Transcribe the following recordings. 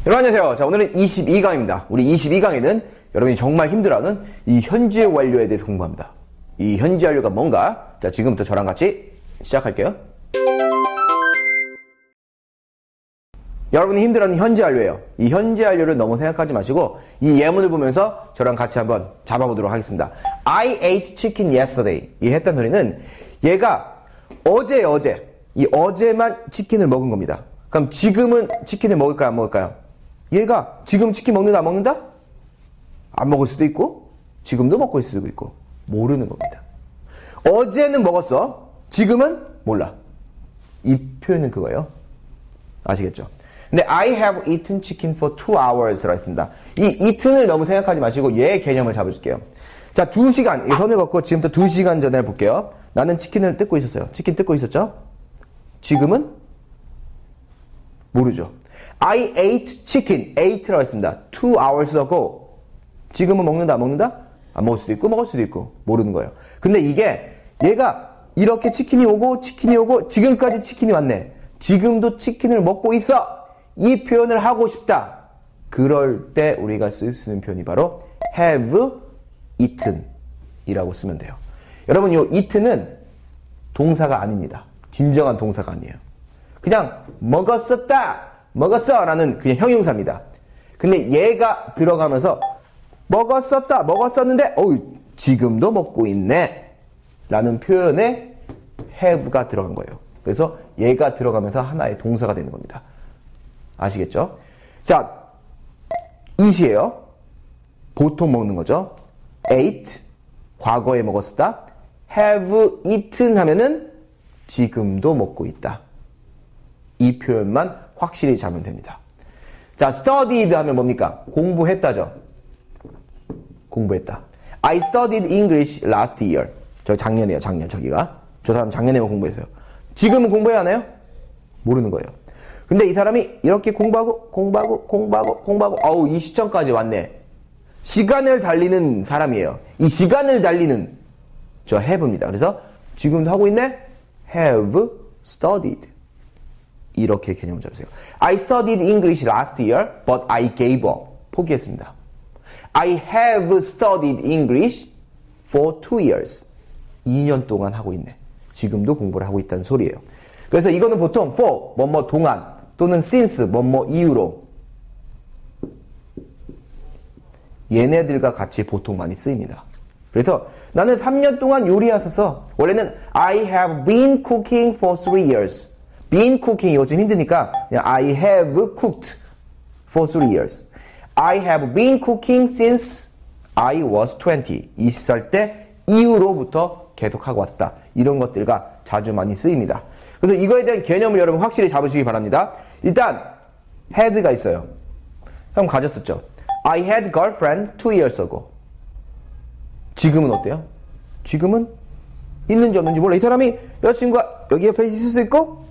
여러분 안녕하세요. 자, 오늘은 22강입니다. 우리 22강에는 여러분이 정말 힘들어하는 이 현재 완료에 대해서 공부합니다. 이 현재 완료가 뭔가? 자, 지금부터 저랑 같이 시작할게요. 여러분이 힘들어하는 현재 완료예요. 이 현재 완료를 너무 생각하지 마시고 이 예문을 보면서 저랑 같이 한번 잡아보도록 하겠습니다. I ate chicken yesterday. 이 했던 소리는 얘가 이 어제만 치킨을 먹은 겁니다. 그럼 지금은 치킨을 먹을까요? 안 먹을까요? 얘가 지금 치킨 먹는다 안 먹는다? 안 먹을 수도 있고 지금도 먹고 있을 수도 있고 모르는 겁니다. 어제는 먹었어. 지금은 몰라. 이 표현은 그거예요. 아시겠죠? 근데 I have eaten chicken for 2 hours 라고 했습니다. 이 eaten을 너무 생각하지 마시고 얘 개념을 잡아줄게요. 자, 2시간, 이 선을 걷고 지금부터 2시간 전에 볼게요. 나는 치킨을 뜯고 있었어요. 치킨 뜯고 있었죠? 지금은 모르죠. I ate chicken, ate라고 했습니다. 2 hours ago. 지금은 먹는다, 안 먹는다? 안 먹을 수도 있고, 먹을 수도 있고, 모르는 거예요. 근데 이게, 얘가 이렇게 치킨이 오고, 지금까지 치킨이 왔네. 지금도 치킨을 먹고 있어. 이 표현을 하고 싶다. 그럴 때 우리가 쓸 수 있는 표현이 바로 have eaten 이라고 쓰면 돼요. 여러분, 이 eaten은 동사가 아닙니다. 진정한 동사가 아니에요. 그냥 먹었어 라는 그냥 형용사입니다. 근데 얘가 들어가면서 먹었었는데 지금도 먹고 있네 라는 표현에 have가 들어간 거예요. 그래서 얘가 들어가면서 하나의 동사가 되는 겁니다. 아시겠죠? 자, eat이에요. 보통 먹는 거죠. ate, 과거에 먹었었다. have eaten 하면은 지금도 먹고 있다. 이 표현만 확실히 잡으면 됩니다. 자, studied 하면 뭡니까? 공부했다죠. 공부했다. I studied English last year. 저 작년이에요, 작년. 저기가. 저 사람 작년에만 공부했어요. 지금은 공부해야 하나요? 모르는 거예요. 근데 이 사람이 이렇게 공부하고 이 시점까지 왔네. 시간을 달리는 사람이에요. 이 시간을 달리는 저 have입니다. 그래서 지금도 하고 있네? have studied. 이렇게 개념을 잡으세요. I studied English last year, but I gave up. 포기했습니다. I have studied English for 2 years. 2년 동안 하고 있네. 지금도 공부를 하고 있다는 소리예요. 그래서 이거는 보통 for, 뭐뭐 동안, 또는 since, 뭐뭐 이유로 얘네들과 같이 보통 많이 쓰입니다. 그래서 나는 3년 동안 요리했었어. 원래는 I have been cooking for 3 years. been cooking 이거 좀 힘드니까 그냥 I have cooked for 3 years. I have been cooking since I was 20. 20살 때 이후로부터 계속하고 왔다. 이런 것들과 자주 많이 쓰입니다. 그래서 이거에 대한 개념을 여러분 확실히 잡으시기 바랍니다. 일단 had가 있어요. 형 가졌었죠. I had girlfriend 2 years ago. 지금은 어때요? 지금은 있는지 없는지 몰라. 이 사람이 여자친구가 여기 옆에 있을 수도 있고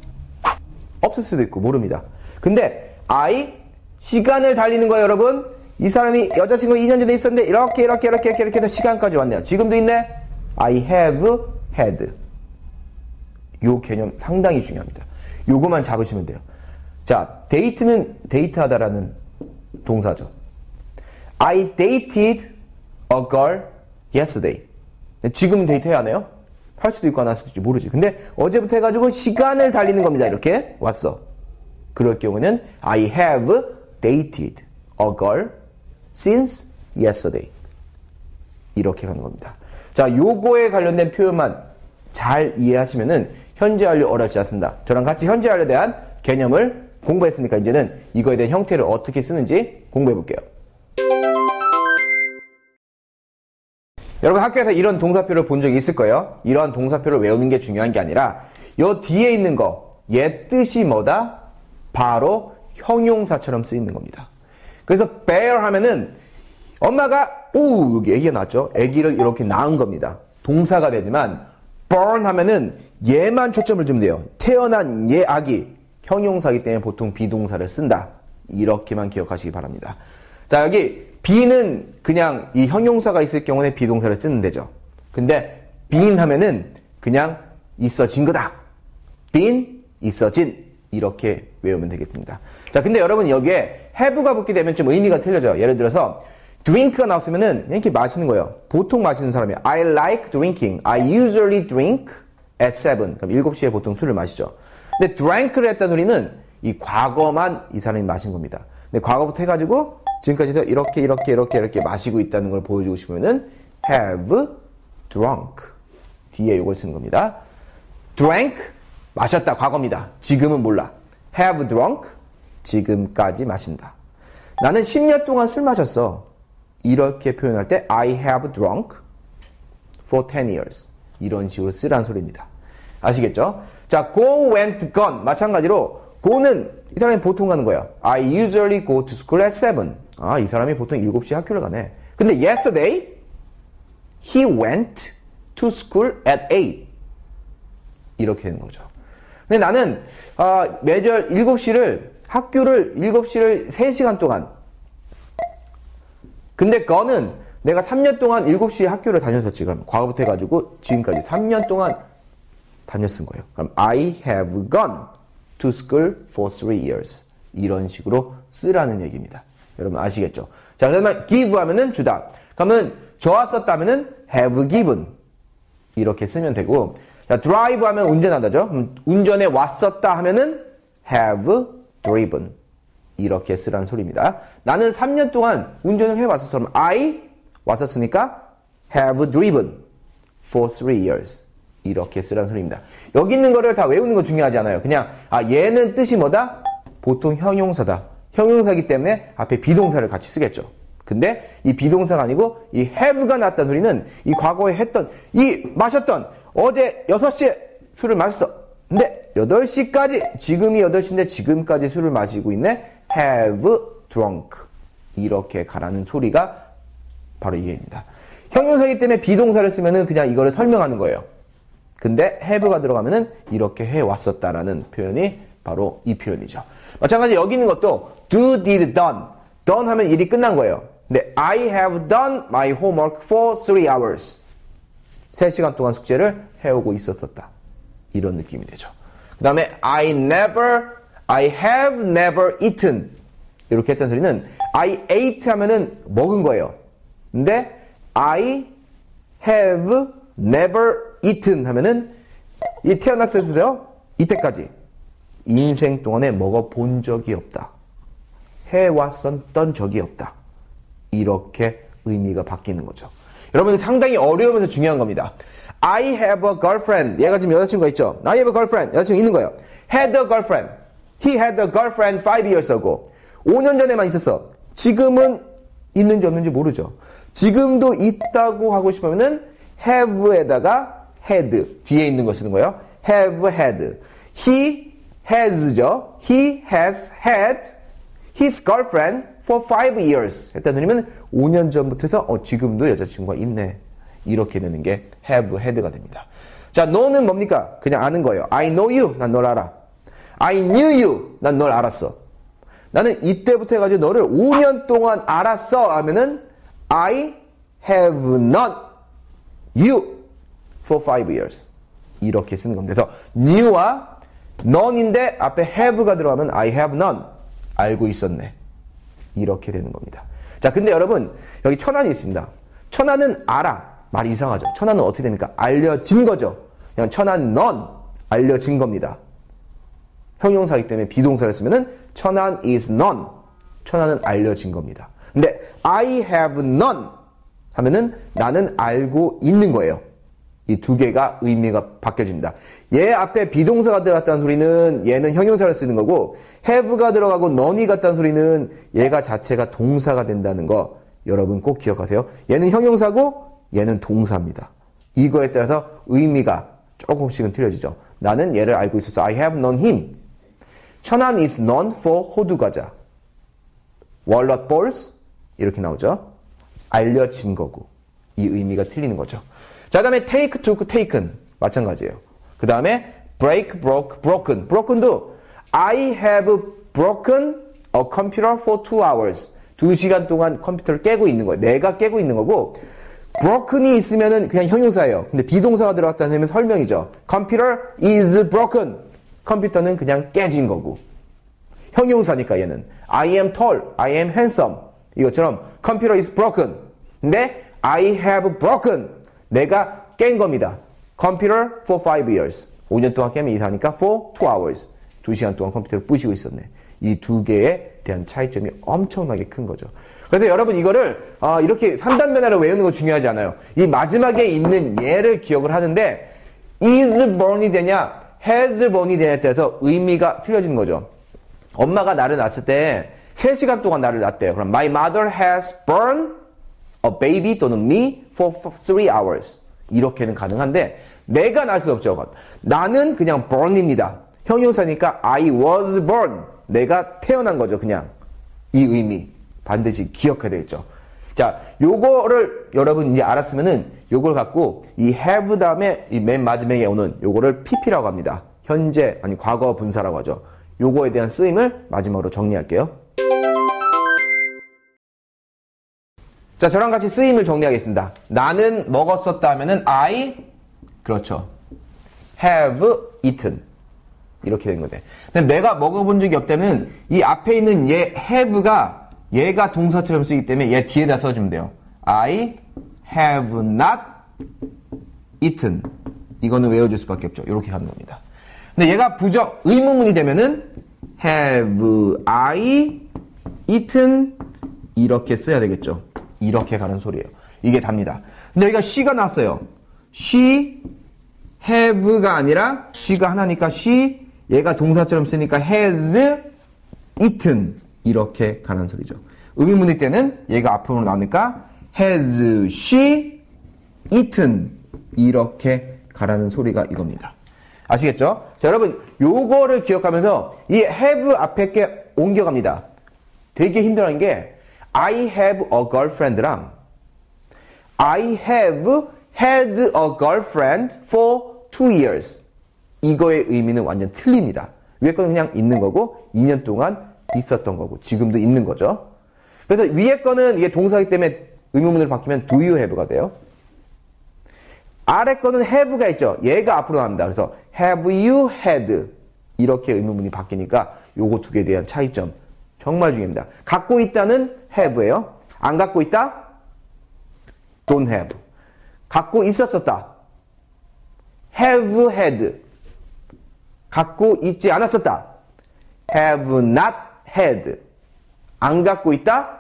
없을 수도 있고 모릅니다. 근데 I 시간을 달리는 거예요, 여러분. 이 사람이 여자친구가 2년 전에 있었는데 이렇게 해서 시간까지 왔네요. 지금도 있네. I have had. 요 개념 상당히 중요합니다. 요거만 잡으시면 돼요. 자, date는 데이트하다라는 동사죠. I dated a girl yesterday. 지금은 데이트해야 하나요? 할 수도 있고 안 할 수도 있지 모르지. 근데 어제부터 해가지고 시간을 달리는 겁니다. 이렇게 왔어. 그럴 경우는 I have dated a girl since yesterday. 이렇게 가는 겁니다. 자, 요거에 관련된 표현만 잘 이해하시면은 현재 완료 어렵지 않습니다. 저랑 같이 현재 완료에 대한 개념을 공부했으니까 이제는 이거에 대한 형태를 어떻게 쓰는지 공부해 볼게요. 여러분 학교에서 이런 동사표를 본 적이 있을 거예요. 이러한 동사표를 외우는 게 중요한 게 아니라 요 뒤에 있는 거, 얘 뜻이 뭐다? 바로 형용사처럼 쓰이는 겁니다. 그래서 bear 하면은 엄마가 여기 아기가 낳았죠. 아기를 이렇게 낳은 겁니다. 동사가 되지만 born 하면은 얘만 초점을 주면 돼요. 태어난 얘 아기. 형용사이기 때문에 보통 비동사를 쓴다. 이렇게만 기억하시기 바랍니다. 자, 여기 be는 그냥 이 형용사가 있을 경우에 비동사를 쓰면 되죠. 근데 been 하면은 그냥 있어진 거다. been, 있어진. 이렇게 외우면 되겠습니다. 자, 근데 여러분 여기에 have가 붙게 되면 좀 의미가 틀려져요. 예를 들어서 drink가 나왔으면은 이렇게 마시는 거예요. 보통 마시는 사람이 I like drinking. I usually drink at 7. 그럼 7시에 보통 술을 마시죠. 근데 drank를 했다는 소리는 이 과거만 이 사람이 마신 겁니다. 근데 과거부터 해가지고 지금까지 해서 이렇게 마시고 있다는 걸 보여주고 싶으면은 have drunk. 뒤에 이걸 쓰는 겁니다. drank, 마셨다, 과거입니다. 지금은 몰라. have drunk, 지금까지 마신다. 나는 10년 동안 술 마셨어. 이렇게 표현할 때 I have drunk for 10 years. 이런 식으로 쓰라는 소리입니다. 아시겠죠? 자, go, went, gone. 마찬가지로 go는 이 사람이 보통 가는 거예요. I usually go to school at 7. 아, 이 사람이 보통 7시에 학교를 가네. 근데 yesterday he went to school at 8. 이렇게 되는 거죠. 근데 나는 매절 7시를 학교를 7시를 3시간 동안, 근데 거는 내가 3년 동안 7시에 학교를 다녔었지. 그럼 과거부터 해가지고 지금까지 3년 동안 다녔은 거예요. 그럼 I have gone to school for 3 years. 이런 식으로 쓰라는 얘기입니다. 여러분 아시겠죠? 자, 그러면 give 하면은 주다. 그러면 좋았었다 하면은 have given. 이렇게 쓰면 되고, 자, drive 하면 운전하다죠. 운전해 왔었다 하면은 have driven. 이렇게 쓰라는 소리입니다. 나는 3년 동안 운전을 해왔었어. 그럼 I 왔었으니까 have driven for 3 years. 이렇게 쓰라는 소리입니다. 여기 있는 거를 다 외우는 거 중요하지 않아요. 그냥 얘는 뜻이 뭐다? 보통 형용사다. 형용사이기 때문에 앞에 비동사를 같이 쓰겠죠. 근데 이 비동사가 아니고 이 have가 나왔다는 소리는 이 과거에 했던, 마셨던, 어제 6시에 술을 마셨어. 근데 8시까지, 지금이 8시인데 지금까지 술을 마시고 있네. have drunk. 이렇게 가라는 소리가 바로 이게입니다. 형용사이기 때문에 비동사를 쓰면은 그냥 이거를 설명하는 거예요. 근데 have가 들어가면은 이렇게 해왔었다라는 표현이 바로 이 표현이죠. 마찬가지 여기 있는 것도 do, did, done. done 하면 일이 끝난 거예요. 근데 I have done my homework for 3 hours. 3시간 동안 숙제를 해오고 있었었다. 이런 느낌이 되죠. 그 다음에 I have never eaten. 이렇게 했던 소리는 I ate 하면은 먹은 거예요. 근데 I have never eaten 하면은 이 태어났을 때부터 이때까지 인생 동안에 먹어본 적이 없다. 해왔었던 적이 없다. 이렇게 의미가 바뀌는 거죠. 여러분 상당히 어려우면서 중요한 겁니다. I have a girlfriend. 얘가 지금 여자친구가 있죠. I have a girlfriend. 여자친구 있는 거예요. Had a girlfriend. He had a girlfriend 5 years ago. 5년 전에만 있었어. 지금은 있는지 없는지 모르죠. 지금도 있다고 하고 싶으면은 have에다가 had 뒤에 있는 거 쓰는 거예요. have had. He has죠. He has had his girlfriend for 5 years. 했다는 소리면 5년 전부터 해서 지금도 여자친구가 있네. 이렇게 되는 게 have had가 됩니다. 자, know는 뭡니까? 그냥 아는 거예요. I know you. 난 널 알아. I knew you. 난 널 알았어. 나는 이때부터 해가지고 너를 5년 동안 알았어 하면은 I have known you for 5 years. 이렇게 쓰는 겁니다. 그래서 knew와 known인데 앞에 have가 들어가면 I have known. 알고 있었네. 이렇게 되는 겁니다. 자, 근데 여러분 여기 천안이 있습니다. 천안은 알아. 말이 이상하죠. 천안은 어떻게 됩니까? 알려진 거죠. 그냥 천안 known. 알려진 겁니다. 형용사이기 때문에 비동사를 쓰면은 천안 is known. 천안은 알려진 겁니다. 근데 I have known 하면은 나는 알고 있는 거예요. 이 두 개가 의미가 바뀌어집니다. 얘 앞에 비동사가 들어갔다는 소리는 얘는 형용사를 쓰는 거고 have가 들어가고 known이 같다는 소리는 얘가 자체가 동사가 된다는 거 여러분 꼭 기억하세요. 얘는 형용사고 얘는 동사입니다. 이거에 따라서 의미가 조금씩은 틀려지죠. 나는 얘를 알고 있었어. I have known him. 천안 is known for 호두과자. walnut balls 이렇게 나오죠. 알려진 거고 이 의미가 틀리는 거죠. 자, 그 다음에 take, took, taken 마찬가지예요. 그 다음에 break, broke, broken. broken도 I have broken a computer for 2 hours. 2시간 동안 컴퓨터를 깨고 있는 거예요. 내가 깨고 있는 거고 broken이 있으면은 그냥 형용사예요. 근데 비동사가 들어갔다는 의미는 설명이죠. Computer is broken. 컴퓨터는 그냥 깨진 거고 형용사니까 얘는. I am tall, I am handsome. 이것처럼 computer is broken. 근데 I have broken. 내가 깬 겁니다. Computer for 5 years. 5년 동안 깨면 이상하니까 for 2 hours. 2시간 동안 컴퓨터를 부시고 있었네. 이 두 개에 대한 차이점이 엄청나게 큰 거죠. 그래서 여러분 이거를 이렇게 3단변화를 외우는 거 중요하지 않아요. 이 마지막에 있는 얘를 기억을 하는데 is born이 되냐 has born이 되냐에 따라서 의미가 틀려지는 거죠. 엄마가 나를 낳았을 때 3시간 동안 나를 낳았대요. 그럼 my mother has born a baby 또는 me for 3 hours. 이렇게는 가능한데 내가 낳을 수 없죠. 나는 그냥 born입니다. 형용사니까 I was born. 내가 태어난 거죠. 그냥 이 의미 반드시 기억해야 되겠죠. 자, 요거를 여러분 이제 알았으면은 요걸 갖고 이 have 다음에 이 맨 마지막에 오는 요거를 pp라고 합니다. 현재 아니 과거 분사라고 하죠. 요거에 대한 쓰임을 마지막으로 정리할게요. 자, 저랑 같이 쓰임을 정리하겠습니다. 나는 먹었었다 하면은 I 그렇죠. have eaten. 이렇게 된 건데. 근데 내가 먹어본 적이 없다면 이 앞에 있는 얘 have가 얘가 동사처럼 쓰기 때문에 얘 뒤에다 써주면 돼요. I have not eaten. 이거는 외워줄 수밖에 없죠. 이렇게 가는 겁니다. 근데 얘가 부정, 의문문이 되면은 have I eaten 이렇게 써야 되겠죠. 이렇게 가는 소리예요. 이게 답니다. 근데 여기가 she가 나왔어요. she have가 아니라 she가 하나니까 she 얘가 동사처럼 쓰니까 has eaten 이렇게 가는 소리죠. 의문문일 때는 얘가 앞으로 나오니까 has she eaten 이렇게 가라는 소리가 이겁니다. 아시겠죠? 자, 여러분 요거를 기억하면서 이 have 앞에 게 옮겨갑니다. 되게 힘들어하는 게 I have a girlfriend랑 I have had a girlfriend for 2 years 이거의 의미는 완전 틀립니다. 위에 거는 그냥 있는 거고 2년 동안 있었던 거고 지금도 있는 거죠. 그래서 위에 거는 이게 동사이기 때문에 의문문으로 바뀌면 do you have가 돼요. 아래 거는 have가 있죠. 얘가 앞으로 나옵니다. 그래서 have you had 이렇게 의문문이 바뀌니까 요거 두 개에 대한 차이점 정말 중요합니다. 갖고 있다는 have예요. 안 갖고 있다? don't have. 갖고 있었었다. have had. 갖고 있지 않았었다. have not had. 안 갖고 있다.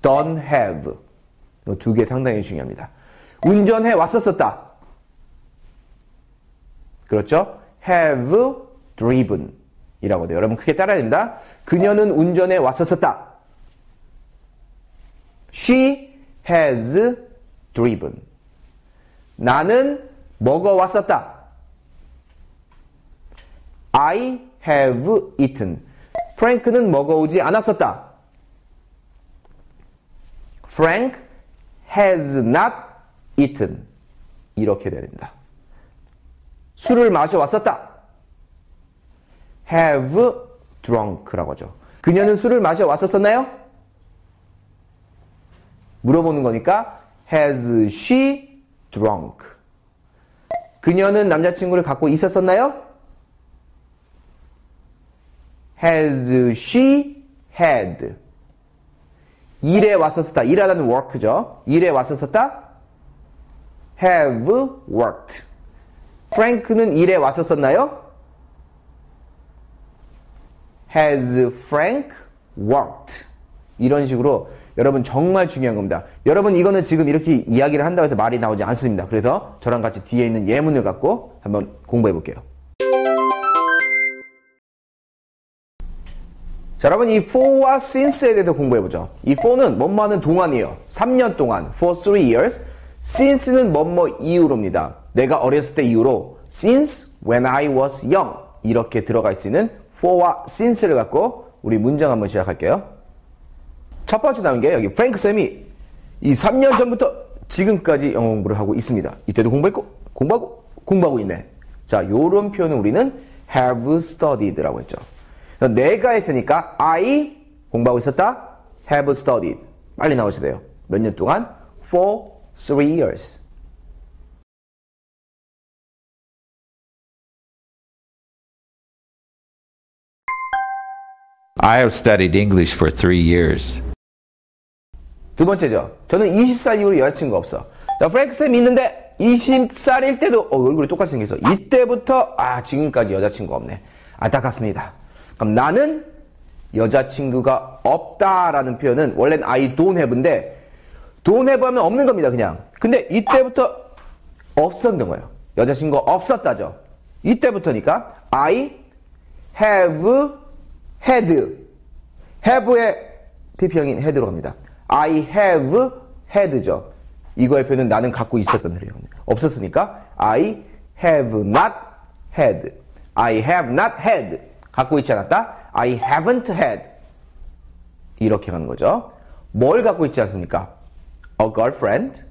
don't have. 이 두 개 상당히 중요합니다. 운전해 왔었었다. 그렇죠? have driven 이라고 돼요. 여러분 크게 따라야 됩니다. 그녀는 운전해 왔었었다. She has driven. 나는 먹어왔었다. I have eaten. 프랭크는 먹어오지 않았었다. Frank has not eaten. 이렇게 돼야 됩니다. 술을 마셔왔었다. have drunk라고 하죠. 그녀는 술을 마셔왔었었나요? 물어보는 거니까 has she drunk. 그녀는 남자친구를 갖고 있었었나요? has she had. 일해 왔었었다. 일하다는 work죠. 일해 왔었었다. have worked. 프랭크는 일해 왔었었나요? has Frank worked. 이런 식으로 여러분 정말 중요한 겁니다. 여러분 이거는 지금 이렇게 이야기를 한다고 해서 말이 나오지 않습니다. 그래서 저랑 같이 뒤에 있는 예문을 갖고 한번 공부해 볼게요. 자, 여러분 이 for와 since에 대해서 공부해보죠. 이 for는 뭐뭐 하는 동안이에요. 3년 동안, for 3 years. since는 뭐뭐 이후로입니다. 내가 어렸을 때 이후로 since when I was young 이렇게 들어갈 수 있는 for와 since를 갖고 우리 문장 한번 시작할게요. 첫 번째 나온 게 여기 프랭크 쌤이 이 3년 전부터 지금까지 영어 공부를 하고 있습니다. 이때도 공부했고 공부하고 있네. 자, 요런 표현은 우리는 have studied라고 했죠. 내가 했으니까 I 공부하고 있었다. have studied. 빨리 나오셔야 돼요. 몇 년 동안? For 3 years. I have studied English for 3 years. 두 번째죠. 저는 20살 이후로 여자친구가 없어. 자, 프랭크쌤이 있는데 20살일 때도 얼굴이 똑같이 생겨서 이때부터 지금까지 여자친구가 없네. 안타깝습니다. 그럼 나는 여자친구가 없다라는 표현은 원래는 I don't have인데 don't have 하면 없는 겁니다. 그냥. 근데 이때부터 없었던 거예요. 여자친구가 없었다죠. 이때부터니까 I have had. have의 PP형인 had로 갑니다. I have had죠. 이거의 표현은 나는 갖고 있었던 거예요. 없었으니까 I have not had. I have not had. 갖고 있지 않았다. I haven't had. 이렇게 가는 거죠. 뭘 갖고 있지 않습니까? A girlfriend.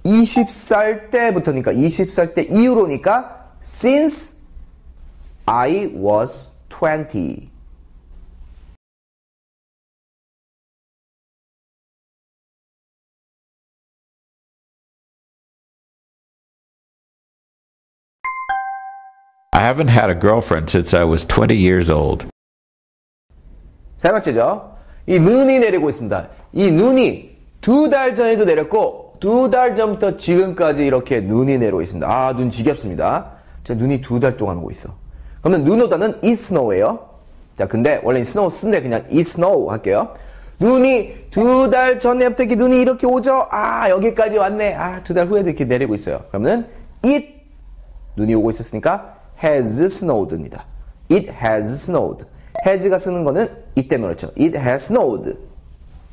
20살 때부터니까 20살 때 이후로니까 since I was 20. I haven't had a girlfriend since I was 20 years old. 세 번째죠. 이 눈이 내리고 있습니다. 이 눈이 2달 전에도 내렸고 2달 전부터 지금까지 이렇게 눈이 내리고 있습니다. 눈 지겹습니다. 자, 눈이 2달 동안 오고 있어. 그러면 눈 오다는 it snow예요. 자, 근데 원래 snow 쓴데 그냥 it snow 할게요. 눈이 2달 전에부터 이렇게 눈이 이렇게 오죠. 여기까지 왔네. 2달 후에도 이렇게 내리고 있어요. 그러면 it 눈이 오고 있었으니까 has snowed입니다. It has snowed. has가 쓰는 거는 it 때문에 그렇죠. It has snowed.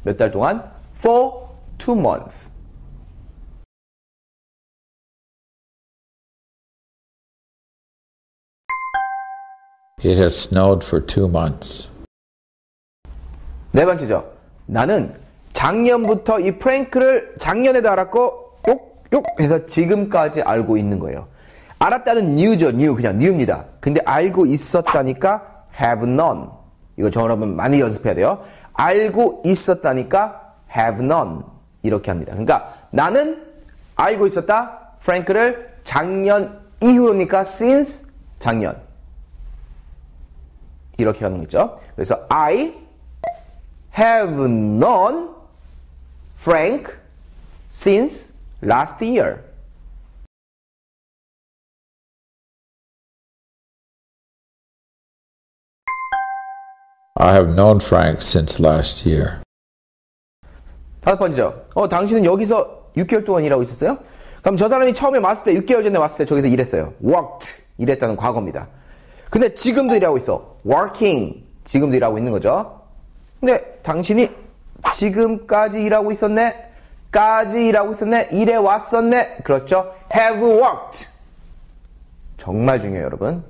몇 달 동안? For 2 months. It has snowed for 2 months. 네 번째죠. 나는 작년부터 이 프랭크를 작년에도 알았고 욕 해서 지금까지 알고 있는 거예요. 알았다는 new죠. new 그냥 new입니다. 근데 알고 있었다니까 have known. 이거 여러분 많이 연습해야 돼요. 알고 있었다니까 have known. 이렇게 합니다. 그러니까 나는 알고 있었다. 프랭크를 작년 이후로니까 since 작년. 이렇게 하는 거죠. 그래서 I have known Frank since last year. I have known Frank since last year. 다섯 번째죠. 당신은 여기서 6개월 동안 일하고 있었어요? 그럼 저 사람이 처음에 왔을 때 6개월 전에 왔을 때 저기서 일했어요. worked. 일했다는 과거입니다. 근데 지금도 일하고 있어. working. 지금도 일하고 있는 거죠. 근데 당신이 지금까지 일하고 있었네? 까지 일하고 있었네? 일해 왔었네? 그렇죠. have worked. 정말 중요해요, 여러분.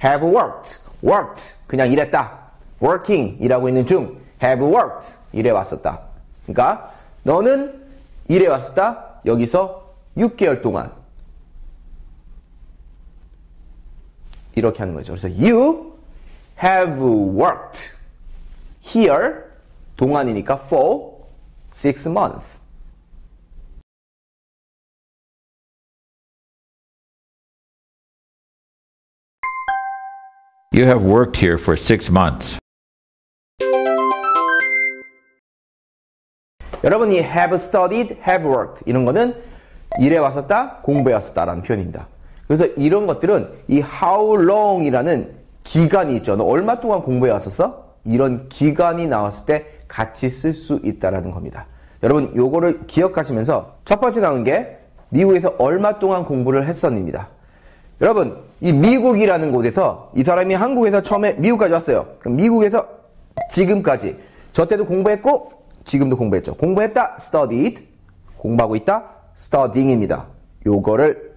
have worked. worked. 그냥 일했다. working. 일하고 있는 중. have worked. 일해 왔었다. 그러니까 너는 일해 왔었다. 여기서 6개월 동안. 이렇게 하는 거죠. 그래서 you have worked here 동안이니까 for 6 months. You have worked here for 6 months. 여러분이 have studied, have worked 이런 거는 일해 왔었다, 공부해 왔었다라는 표현입니다. 그래서 이런 것들은 이 how long이라는 기간이 있죠. 너 얼마 동안 공부해 왔었어? 이런 기간이 나왔을 때 같이 쓸 수 있다라는 겁니다. 여러분 요거를 기억하시면서 첫 번째 나온 게 미국에서 얼마 동안 공부를 했었입니다. 여러분 이 미국이라는 곳에서 이 사람이 한국에서 처음에 미국까지 왔어요. 그럼 미국에서 지금까지 저 때도 공부했고 지금도 공부했죠. 공부했다 studied 공부하고 있다 studying입니다. 요거를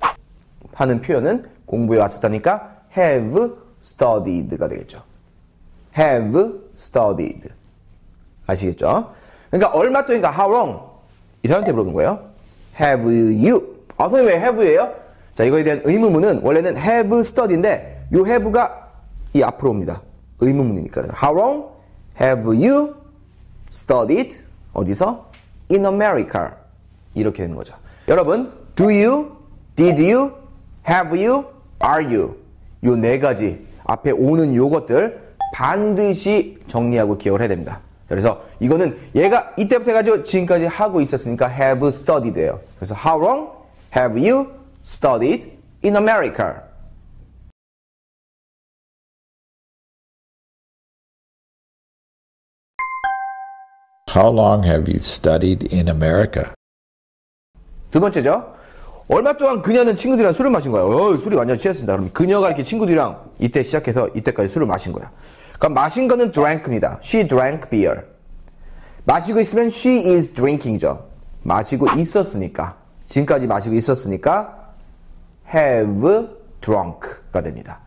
하는 표현은 공부해 왔었다니까 have studied가 되겠죠. have studied. 아시겠죠? 그러니까 얼마 동안인가 how long? 이 사람한테 물어보는 거예요. have you? 선생님 왜 have예요? 자, 이거에 대한 의문문은 원래는 have study인데 요 have가 이 앞으로 옵니다. 의문문이니까. How long have you studied? 어디서? In America. 이렇게 되는 거죠. 여러분, do you, did you, have you, are you? 요 네 가지 앞에 오는 요것들 반드시 정리하고 기억을 해야 됩니다. 그래서 이거는 얘가 이때부터 해가지고 지금까지 하고 있었으니까 have studied예요. 그래서 how long have you studied in America? How long have you studied in America? 두 번째죠. 얼마 동안 그녀는 친구들이랑 술을 마신 거야. 술이 완전 취했습니다. 그럼 그녀가 이렇게 친구들이랑 이때 시작해서 이때까지 술을 마신 거야. 그럼 마신 거는 drank입니다. She drank beer. 마시고 있으면 she is drinking이죠. 마시고 있었으니까. 지금까지 마시고 있었으니까 have drunk가 됩니다.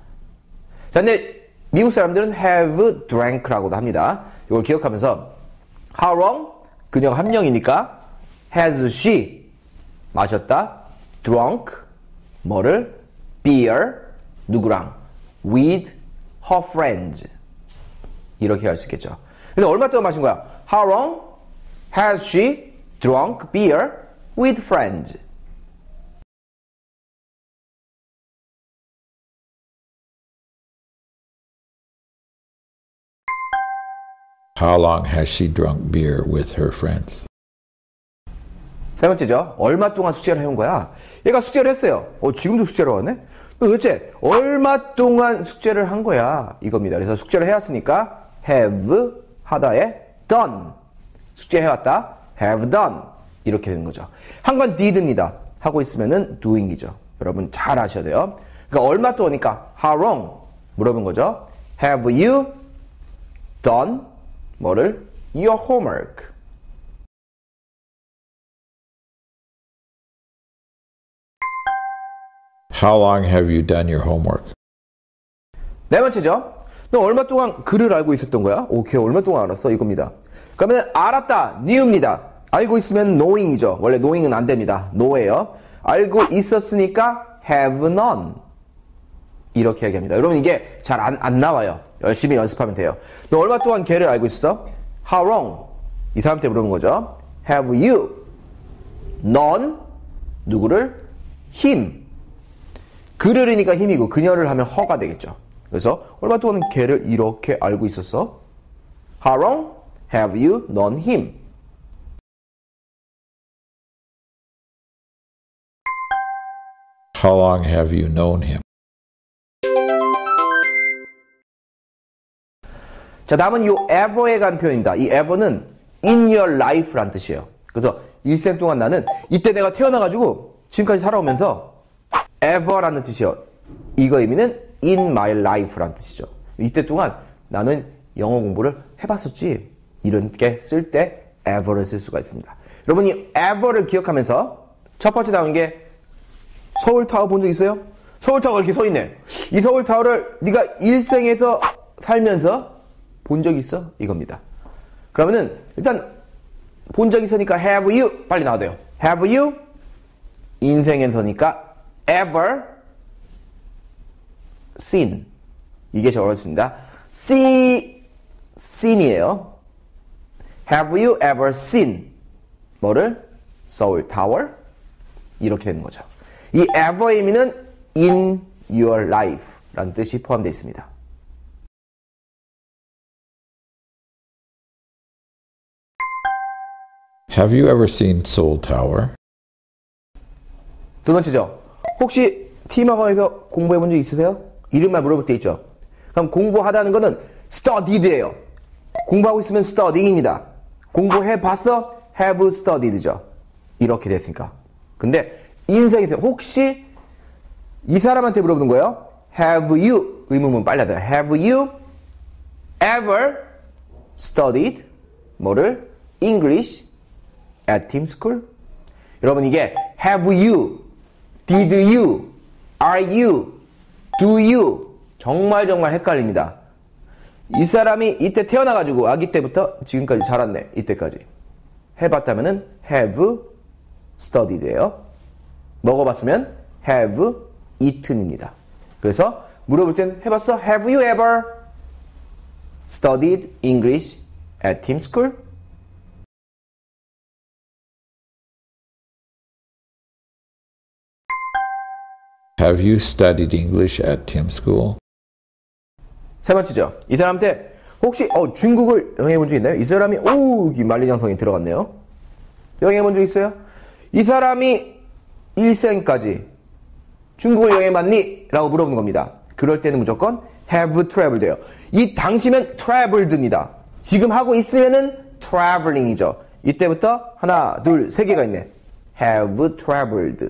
자, 근데 미국 사람들은 have drank라고도 합니다. 이걸 기억하면서 how long? 그녀가 한 명이니까 has she 마셨다. drunk 뭐를? beer 누구랑? with her friends 이렇게 할 수 있겠죠. 근데 얼마 동안 마신 거야? How long has she drunk beer with friends? How long has she drunk beer with her friends? 세 번째죠. 얼마 동안 숙제를 해온 거야? 얘가 숙제를 했어요. 지금도 숙제를 하네? 도대체 얼마 동안 숙제를 한 거야? 이겁니다. 그래서 숙제를 해왔으니까 have 하다에 done. 숙제 해왔다. have done. 이렇게 되는 거죠. 한 건 did입니다. 하고 있으면은 doing이죠. 여러분 잘 아셔야 돼요. 그러니까 얼마 동안이니까 how long 물어본 거죠. Have you done 뭐를? Your homework. How long have you done your homework? 네 번째죠. 너 얼마 동안 글을 알고 있었던 거야? 걔 얼마 동안 알았어? 이겁니다. 그러면 알았다, knew입니다. 알고 있으면 knowing이죠. 원래 knowing은 안 됩니다. know예요. 알고 있었으니까 have known. 이렇게 얘기합니다. 여러분 이게 잘 안 나와요. 열심히 연습하면 돼요. 너 얼마 동안 걔를 알고 있었어? How long? 이 사람한테 물어본 거죠. Have you known 누구를? him. 그를이니까 힘이고 그녀를 하면 허가 되겠죠. 그래서 얼마 동안 걔를 이렇게 알고 있었어? How long have you known him? How long have you known him? 자, 다음은 요 ever에 관 표현입니다. 이 ever는 in your life란 뜻이에요. 그래서 일생 동안 나는 이때 내가 태어나가지고 지금까지 살아오면서 ever라는 뜻이에요. 이거 의미는 in my life란 뜻이죠. 이때 동안 나는 영어 공부를 해봤었지. 이런 게 쓸 때 ever를 쓸 수가 있습니다. 여러분 이 ever를 기억하면서 첫 번째 나온 게 서울타워 본 적 있어요? 서울타워가 이렇게 서 있네. 이 서울타워를 네가 일생에서 살면서 본 적 있어? 이겁니다. 그러면은 일단 본 적 있으니까 have you 빨리 나와야 돼요. have you 인생에서니까 ever seen 이게 제일 어렵습니다. seen이에요. Have you ever seen 뭐를? 서울 타워 이렇게 되는 거죠. 이 ever의 의미는 in your life 라는 뜻이 포함되어 있습니다. Have you ever seen Seoul Tower? 두 번째죠. 혹시 T마가에서 공부해 본 적 있으세요? 이름만 물어볼 때 있죠. 그럼 공부하다는 거는 studied예요. 공부하고 있으면 studying입니다. 공부해 봤어? have studied죠. 이렇게 됐으니까. 근데 인생에서 혹시 이 사람한테 물어보는 거예요. Have you 의문문 빨리 하세요. Have you ever studied 뭐를? English at Team School? 여러분 이게 have you, did you, are you, do you 정말 헷갈립니다. 이 사람이 이때 태어나가지고 아기 때부터 지금까지 자랐네. 이때까지 해봤다면은 have studied예요. 먹어봤으면 have eaten입니다. 그래서 물어볼 때는 해봤어? Have you ever studied English at Team School? Have you studied English at Tim School? 세 번째죠. 이 사람한테 혹시 중국을 여행해 본 적 있나요? 이 사람이 여기 만리장성에 들어갔네요. 여행해 본 적 있어요? 이 사람이 일생까지 중국을 여행해 봤니? 라고 물어보는 겁니다. 그럴 때는 무조건 have traveled예요. 이 당시면 traveled입니다. 지금 하고 있으면은 traveling이죠. 이때부터 하나, 둘, 세 개가 있네. have traveled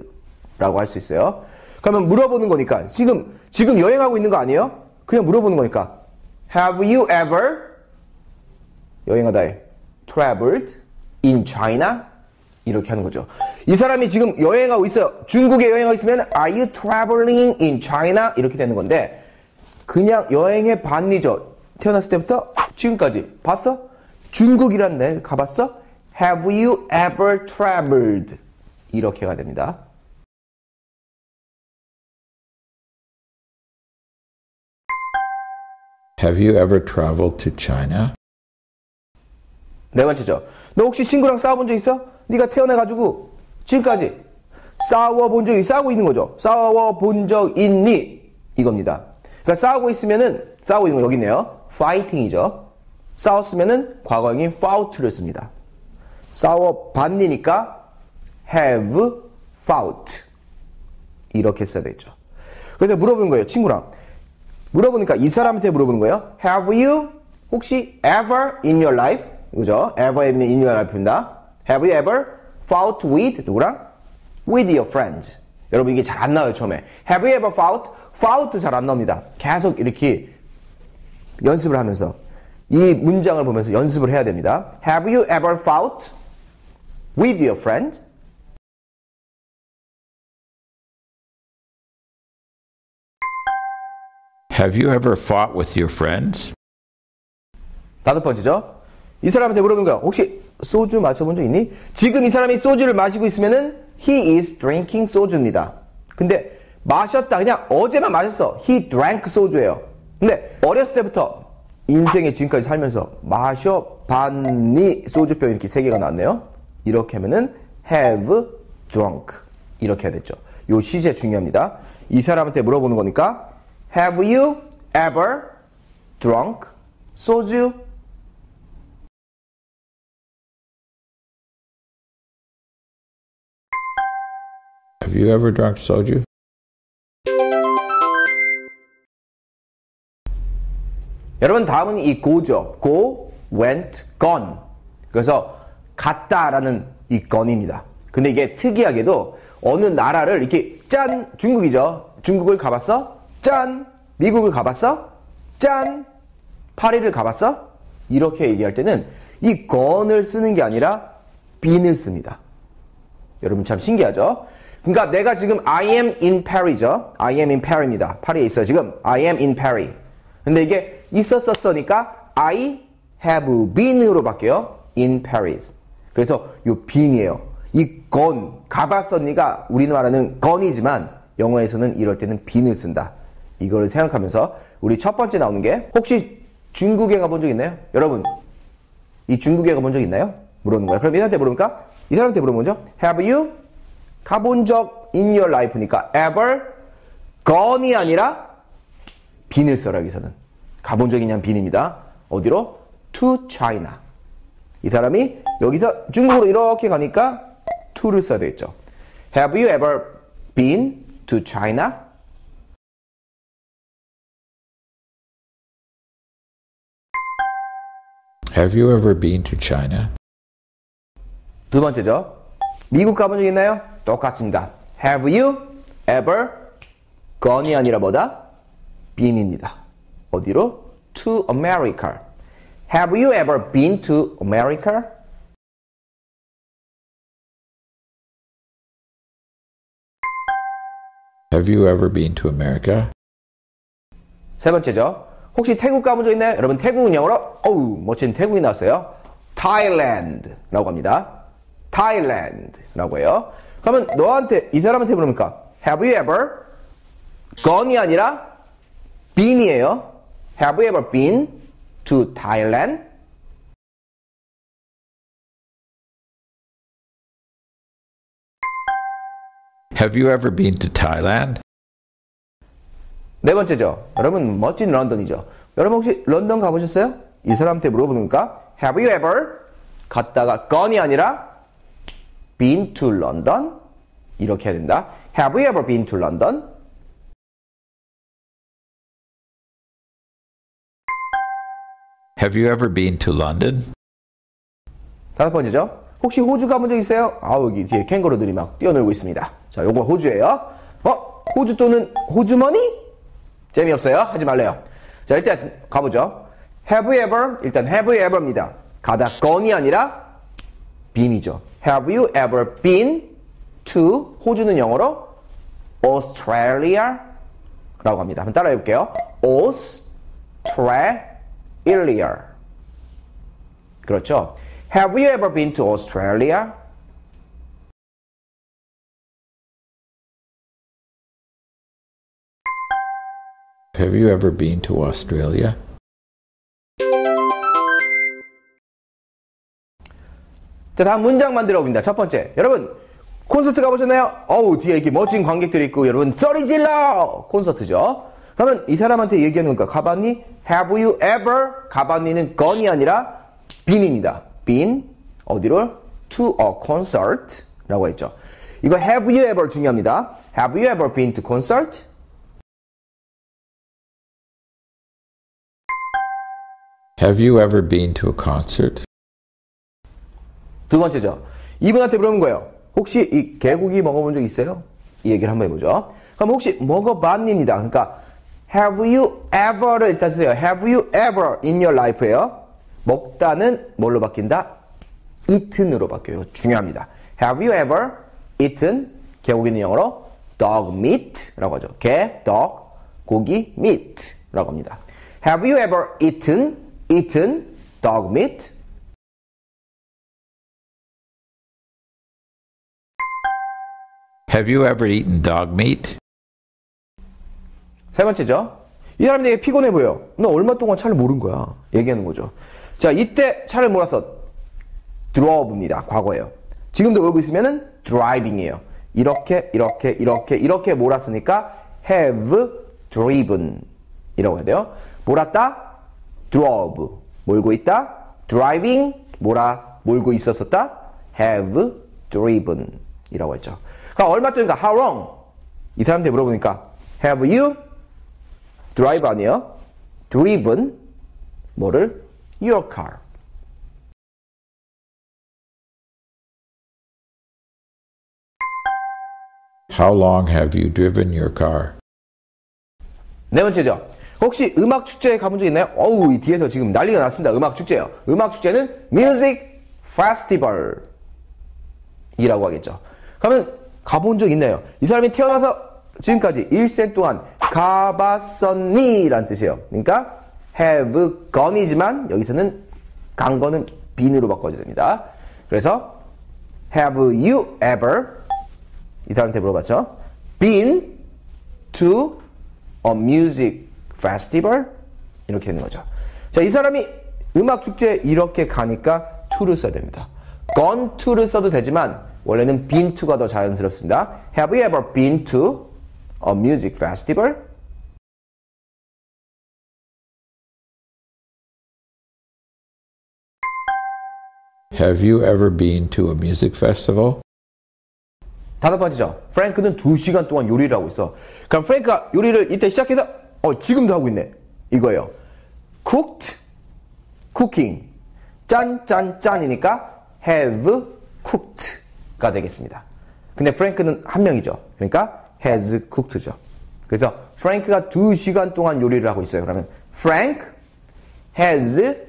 라고 할 수 있어요. 그러면 물어보는 거니까 지금 여행하고 있는 거 아니에요? 그냥 물어보는 거니까 Have you ever 여행하다에 traveled in China? 이렇게 하는 거죠. 이 사람이 지금 여행하고 있어요. 중국에 여행하고 있으면 Are you traveling in China? 이렇게 되는 건데 그냥 여행해 봤니죠. 태어났을 때부터 지금까지 봤어? 중국이란 데 가봤어? Have you ever traveled? 이렇게가 됩니다. Have you ever traveled to China? 네 번째죠. 너 혹시 친구랑 싸워본 적 있어? 네가 태어나가지고 지금까지 싸우고 있는 거죠. 싸워본 적 있니? 이겁니다. 그러니까 싸우고 있으면은 싸우고 있는 거 여기 있네요. fighting이죠. 싸웠으면은 과거형인 fought를 씁니다. 싸워봤니니까 have fought 이렇게 써야 되겠죠. 그래서 물어보는 거예요. 친구랑. 물어보니까 이 사람한테 물어보는 거예요. Have you 혹시 ever in your life 그죠? ever in your life입니다. Have you ever fought with 누구랑? With your friends. 여러분 이게 잘 안 나와요 처음에. Have you ever fought? Fought 잘 안 나옵니다. 계속 이렇게 연습을 하면서 이 문장을 보면서 연습을 해야 됩니다. Have you ever fought with your friend? Have you ever fought with your friends? 다섯 번째죠. 이 사람한테 물어보는 거야. 혹시 소주 마셔본 적 있니? 지금 이 사람이 소주를 마시고 있으면은 he is drinking 소주입니다. 근데 마셨다 그냥 어제만 마셨어. he drank 소주예요. 근데 어렸을 때부터 인생에 지금까지 살면서 마셔봤니? 소주병 이렇게 세 개가 나왔네요. 이렇게 하면은 have drunk 이렇게 해야 됐죠. 요 시제 중요합니다. 이 사람한테 물어보는 거니까 Have you ever drunk 소주? Have you ever drunk soju? 여러분 다음은 이 go죠. go, went, gone. 그래서 갔다라는 이 gone입니다. 근데 이게 특이하게도 어느 나라를 이렇게 짠 중국이죠. 중국을 가봤어? 짠! 미국을 가봤어? 짠! 파리를 가봤어? 이렇게 얘기할 때는 이 gone을 쓰는 게 아니라 been을 씁니다. 여러분 참 신기하죠? 그러니까 내가 지금 I am in Paris죠. I am in Paris입니다. 파리에 있어요 지금. I am in Paris. 근데 이게 있었었으니까 I have been으로 바뀌어요. in Paris. 그래서 요 been이에요. 이 gone, 가봤었니가 우리나라는 gone이지만 영어에서는 이럴 때는 been을 쓴다. 이거를 생각하면서 우리 첫 번째 나오는 게 혹시 중국에 가본 적 있나요? 여러분 이 중국에 가본 적 있나요? 물어보는 거예요. 그럼 이 사람한테 물어보니까 이 사람한테 물어보는 거죠. Have you 가본 적 in your life니까 ever gone이 아니라 been을 써라 여기서는. 가본 적이 그냥 been입니다. 어디로? To China. 이 사람이 여기서 중국으로 이렇게 가니까 to를 써야 되겠죠. Have you ever been to China? Have you ever been to China? 두 번째죠. 미국 가본 적 있나요? 똑같습니다. Have you ever gone이 아니라 뭐다? been입니다. 어디로? To America. Have you ever been to America? Have you ever been to America? 세 번째죠. 혹시 태국 가본 적 있나요? 여러분 태국은 영어로 멋진 태국이 나왔어요. Thailand라고 합니다. Thailand라고 해요. 그러면 너한테 이 사람한테 물으니까 Have you ever gone이 아니라 been이에요. Have you ever been to Thailand? Have you ever been to Thailand? 네 번째죠. 여러분 멋진 런던이죠. 여러분 혹시 런던 가보셨어요? 이 사람한테 물어보니까 Have you ever 갔다가 gone이 아니라 been to London? 이렇게 해야 된다. Have you ever been to London? Have you ever been to London? 다섯 번째죠. 혹시 호주 가본 적 있어요? 여기 뒤에 캥거루들이 막 뛰어놀고 있습니다. 자, 요거 호주예요. 호주 또는 호주머니? 재미없어요? 하지 말래요. 자, 일단 가보죠. Have you ever? 일단 have you ever입니다. 가다 gone이 아니라 been이죠. Have you ever been to? 호주는 영어로 Australia 라고 합니다. 한번 따라해 볼게요. Australia. 그렇죠. Have you ever been to Australia? Have you ever been to Australia? 자, 다음 문장 만들어 봅니다. 첫 번째. 여러분, 콘서트 가보셨나요? 뒤에 이렇게 멋진 관객들이 있고, 여러분, 소리 질러! 콘서트죠. 그러면 이 사람한테 얘기하는 거니까, 가봤니? Have you ever? 가봤니는 gone이 아니라 been입니다. been, 어디로? To a concert. 라고 했죠. 이거 have you ever 중요합니다. Have you ever been to concert? Have you ever been to a concert? 두 번째죠. 이분한테 물어본 거예요. 혹시 이 개고기 먹어본 적 있어요? 이 얘기를 한번 해보죠. 그럼 혹시 먹어봤니입니다. 그러니까 have you ever를 일단 쓰세요. Have you ever in your life예요. 먹다는 뭘로 바뀐다? eaten으로 바뀌어요. 중요합니다. Have you ever eaten? 개고기는 영어로 dog meat라고 하죠. 개, dog, 고기, meat라고 합니다. Have you ever eaten dog meat? Have you ever eaten dog meat? 세 번째죠. 이 사람이 되게 피곤해 보여. 너 얼마 동안 차를 몰은 거야. 얘기하는 거죠. 자, 이때 차를 몰아서 drove입니다. 과거예요. 지금도 몰고 있으면은 driving이에요. 이렇게 몰았으니까 have driven 이라고 해야 돼요. 몰았다, drove. 몰고 있다, driving. 몰고 있었었다, have driven 이라고 했죠. 그러니까 얼마 동안인가, how long? 이 사람한테 물어보니까 have you drive 아니에요? driven 뭐를? your car. How long have you driven your car? 네 번째죠. 혹시 음악 축제에 가본 적 있나요? 이 뒤에서 지금 난리가 났습니다. 음악 축제예요. 음악 축제는 music festival 이라고 하겠죠. 그러면 가본 적 있나요? 이 사람이 태어나서 지금까지 일생 동안 가봤었니? 라는 뜻이에요. 그러니까 have gone이지만 여기서는 간 거는 been으로 바꿔줘야 됩니다. 그래서 have you ever 이 사람한테 물어봤죠. been to a music festival? 이렇게 되는 거죠. 자, 이 사람이 음악 축제에 이렇게 가니까 to를 써야 됩니다. gone to를 써도 되지만 원래는 been to가 더 자연스럽습니다. Have you ever been to a music festival? Have you ever been to a music festival? 다섯 번째죠. 프랭크는 2시간 동안 요리를 하고 있어. 그럼 프랭크가 요리를 이때 시작해서 지금도 하고 있네. 이거예요. cooked, cooking. 짠이니까 have cooked가 되겠습니다. 근데 프랭크는 한 명이죠. 그러니까 has cooked죠. 그래서 프랭크가 2시간 동안 요리를 하고 있어요. 그러면 Frank has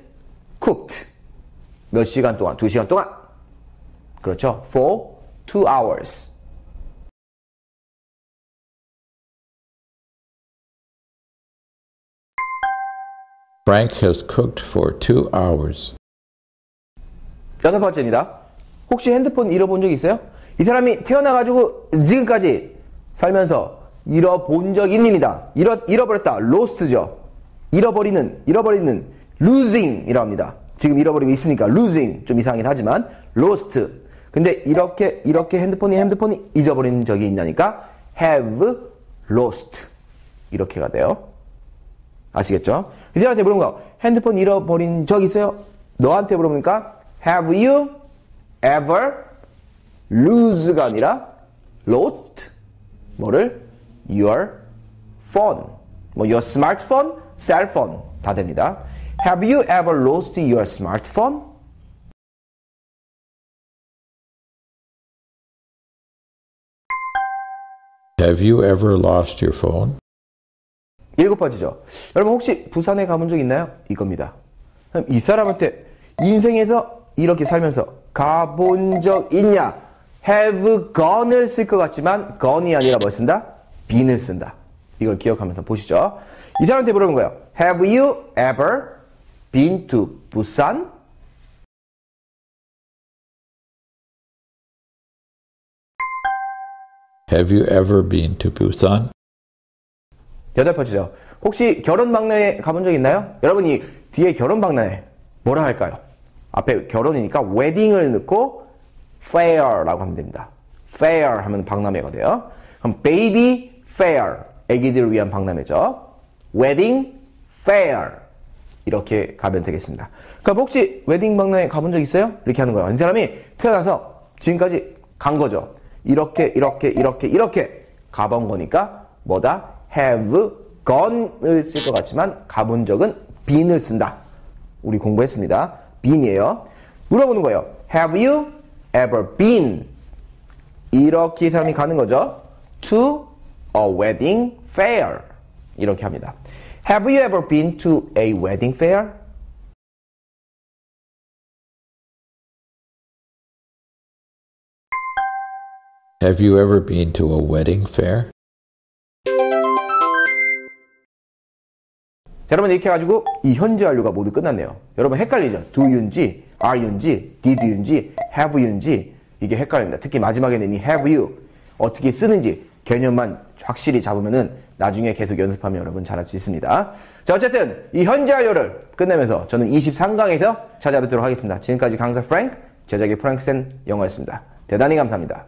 cooked. 몇 시간 동안? 2시간 동안. 그렇죠. For 2 hours. Frank has cooked for 2 hours. 여덟 번째입니다. 혹시 핸드폰 잃어본 적 있어요? 이 사람이 태어나가지고 지금까지 살면서 잃어본 적 있습니다. 잃어버렸다. lost죠. 잃어버리는 losing 이라고 합니다. 지금 잃어버리고 있으니까 losing 좀 이상하긴 하지만 lost. 근데 이렇게 핸드폰이 잊어버린 적이 있냐니까 have lost 이렇게가 돼요. 아시겠죠? 이 사람한테 물어본 거, 핸드폰 잃어버린 적 있어요? 너한테 물어보니까 Have you ever lose가 아니라 lost 뭐를? Your phone. 뭐 your smartphone, cell phone 다 됩니다. Have you ever lost your smartphone? Have you ever lost your phone? 7번째죠. 여러분 혹시 부산에 가본 적 있나요? 이겁니다. 그럼 이 사람한테 인생에서 이렇게 살면서 가본 적 있냐? have gone을 쓸 것 같지만 gone이 아니라 뭘 쓴다? been을 쓴다. 이걸 기억하면서 보시죠. 이 사람한테 물어본 거예요. Have you ever been to Busan? Have you ever been to Busan? 8번째죠. 혹시 결혼 박람회 가본 적 있나요? 여러분이 뒤에 결혼 박람회 뭐라 할까요? 앞에 결혼이니까 wedding을 넣고 fair라고 하면 됩니다. fair 하면 박람회가 돼요. 그럼 baby fair, 아기들을 위한 박람회죠. wedding fair 이렇게 가면 되겠습니다. 그럼 혹시 웨딩 박람회 가본 적 있어요? 이렇게 하는 거예요. 이 사람이 태어나서 지금까지 간 거죠. 이렇게 가본 거니까 뭐다? have gone을 쓸 것 같지만 가본 적은 been을 쓴다. 우리 공부했습니다. been이에요. 물어보는 거예요. Have you ever been? 이렇게 이 사람이 가는 거죠. To a wedding fair. 이렇게 합니다. Have you ever been to a wedding fair? Have you ever been to a wedding fair? 자, 여러분 이렇게 해가지고 이 현재 완료가 모두 끝났네요. 여러분 헷갈리죠? do you인지, are you인지, did you인지, have you인지 이게 헷갈립니다. 특히 마지막에는 이 have you 어떻게 쓰는지 개념만 확실히 잡으면은 나중에 계속 연습하면 여러분 잘할 수 있습니다. 자, 어쨌든 이 현재 완료를 끝내면서 저는 23강에서 찾아뵙도록 하겠습니다. 지금까지 강사 프랭크, 제작의 프랭크센 영어였습니다. 대단히 감사합니다.